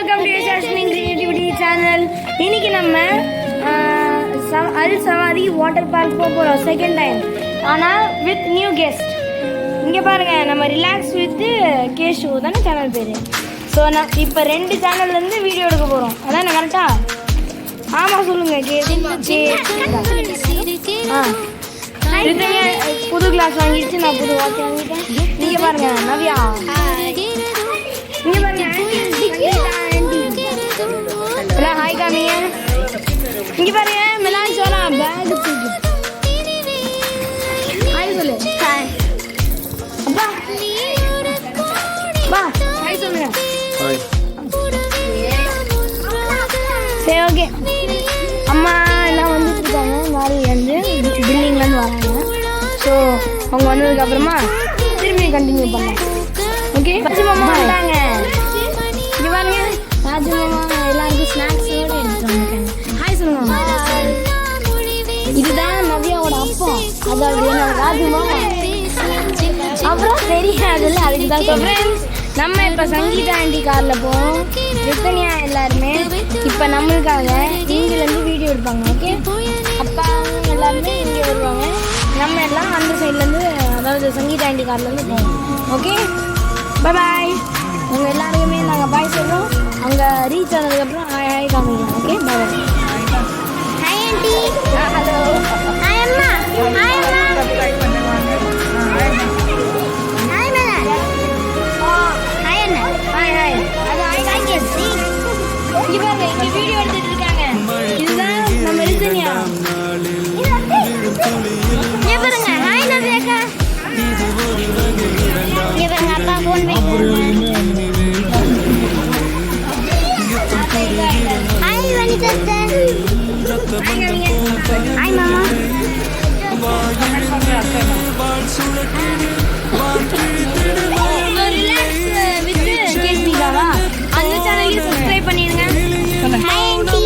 Welcome to jasmine creativity channel. இன்னைக்கு நம்ம அல் சவாரி வாட்டர் பார்க் போகிறோம் செகண்ட் டைம், ஆனால் வித் நியூ கெஸ்ட். இங்கே பாருங்கள், நம்ம ரிலாக்ஸ் வித் கேஷு தானே சேனல் பேர். ஸோ நான் இப்போ 2 சேனல்லேருந்து வீடியோ எடுக்க போகிறோம். அதான் கரெக்டா? ஆமாம் சொல்லுங்கள். புது கிளாஸ் வாங்கிடுச்சு, நான் புது வாட்ச் வாங்கிட்டேன். நீங்கள் பாருங்கள் நவ்யா, இங்கே பாருங்க ஹாய் காமிங்க. இங்கே பாருங்க மிலான் சோனா பேக் ஹாய் சொல்லு. ஹாய் அப்பா, வா ஹாய் சொல்லுங்க. சரி ஓகே. அம்மா எல்லாம் வந்துட்டு இருக்காங்க, மாதிரி வந்து பில்டிங்லேருந்து வராங்க. ஸோ அவங்க வந்ததுக்கப்புறமா திரும்பி கண்டினியூ பண்ணலாம். ஓகே, ராஜு மாமா வந்தாங்க. இங்கே பாருங்க ராஜு மாமா எல்லாருக்கும் ஸ்நாக்ஸோடு எடுத்துட்டு வந்துருக்காங்க. ஹாய் சொல்லுங்க. இதுதான் நவ்யாவோட அப்பா, அதாவது என்னோட ராஜு மாமா. அப்புறம் தெரியாதுல்ல, அதுக்கு தான் சொல்கிறேன். நம்ம இப்போ சங்கீதா ஆண்டி காரில் போவோம். ரித்தனியா எல்லாருமே இப்போ நம்மளுக்காக இங்கிலேருந்து வீடியோ எடுப்பாங்க. ஓகே, அப்பா எல்லாருமே இங்கே வருவாங்க, நம்ம எல்லாம் அந்த சைட்லேருந்து, அதாவது சங்கீதா ஆண்டி கார்லேருந்து போவோம். Okay bye. உங்கள் எல்லாருக்குமே நாங்கள் பாய் சொல்கிறோம். அங்கே ரீச் ஆனதுக்கப்புறம் ஹாய் ஹாய் காமிக்கலாம். Okay bye. Hi aunty. Hello. Hi அம்மா. ஹாய் அம்மா. ஹாய் மேலே. ஹாய் அண்ணா. Hi hi. அது ஹாய் காய்ச்சி. இங்கே பாருங்க, இங்கே வீடியோ எடுத்துகிட்டு இருக்காங்க. இதுதான் நம்ம ரித்தனியா. இங்கே பாருங்க. ஹாய் நவ்யாக்கா. இங்கே பாருங்க அப்பா ஃபோன் பேசுறாங்க. Hi Vanitha sir. ஹாய் மாமா. ரிலாக்ஸ் வித் கேஸ்மிகாவா அந்த சேனலுக்கு சப்ஸ்கிரைப் பண்ணிருங்க. Hi aunty.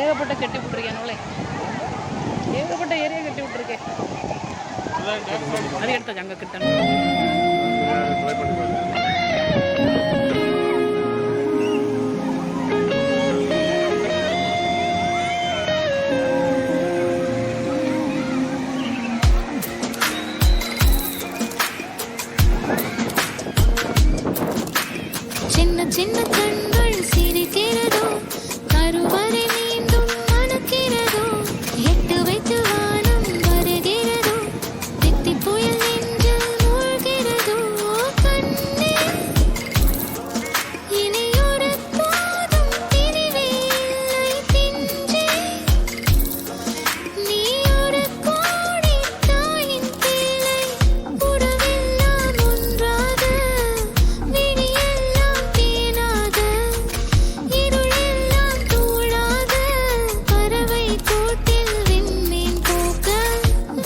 ஏகப்பட்ட கட்டி விட்டுருக்கேன், ஏகப்பட்ட ஏரியா கட்டி விட்டுருக்கேன். அது எடுத்தாச்சு அங்கே கிட்ட. சின்ன சின்ன கண்கள் சிரிக்கிறதோ கருவறை மீண்டும் மணக்கிறதோ எட்டு வைத்து வானம் வருகிறதோ தித்தி புயல் நெஞ்சில் மூழ்கிறதோ கண்ணே இனியொரு போதும் பிரிவே இல்லை பிஞ்சே நீ ஒரு கோடி தாயின் பிள்ளை உறவெல்லாம் ஒன்றாக விழியெல்லாம் தேனாக இருளெல்லாம் தூளாக பறவை கூட்டில் விண்மீன் போக்க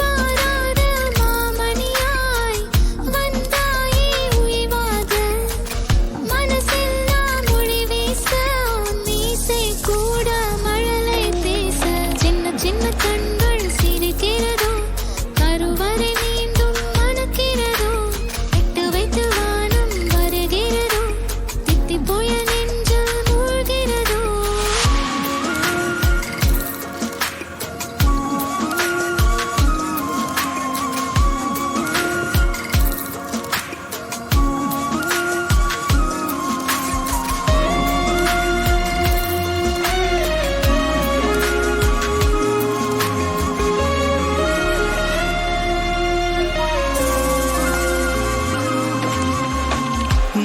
வாராத மாமணியாய் வந்தாயே உய்வாக மனசெல்லாம் ஒளி வீச மீசை கூட மழலை பேச சின்ன சின்ன கண்கள் சிரிக்கிறதோ கருவறை மீண்டும் மணக்கிறதோ எட்டு வைத்து வானம் வருகிறதோ தித்தி புயல் நெஞ்சில் மூழ்கிறதோ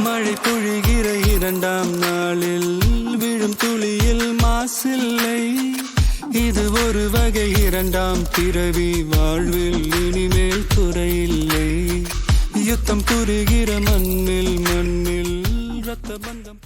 மழை பொழிகிற இரண்டாம் நாளில் விழும் துளியில் மாசில்லை இது ஒரு வகை இரண்டாம் பிறவி வாழ்வில் இனிமேல் குறையில்லை யுத்தம் புரிகிற மண்ணில் ரத்த பந்தம்